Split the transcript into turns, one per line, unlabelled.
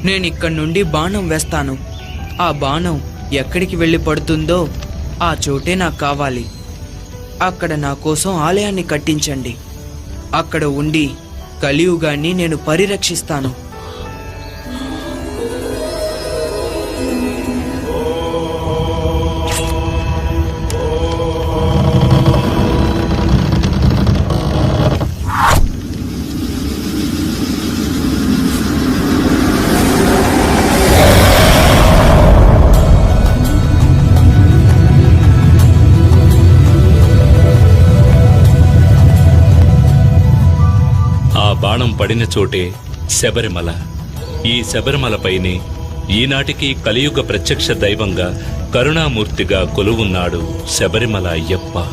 నేనిక్కడి నుండి బాణం వేస్తాను. ఆ బాణం ఎక్కడికి వెళ్ళి పడుతుందో ఆ చోటే నాకు కావాలి. అక్కడ నా కోసం ఆలయాన్ని కట్టించండి. అక్కడ ఉండి కలియుగాన్ని నేను పరిరక్షిస్తాను.
బాణం పడిన చోటే శబరిమల. ఈ శబరిమలపైనే ఈనాటికి కలియుగ ప్రత్యక్ష దైవంగా కరుణామూర్తిగా కొలువున్నాడు శబరిమల అయ్యప్ప.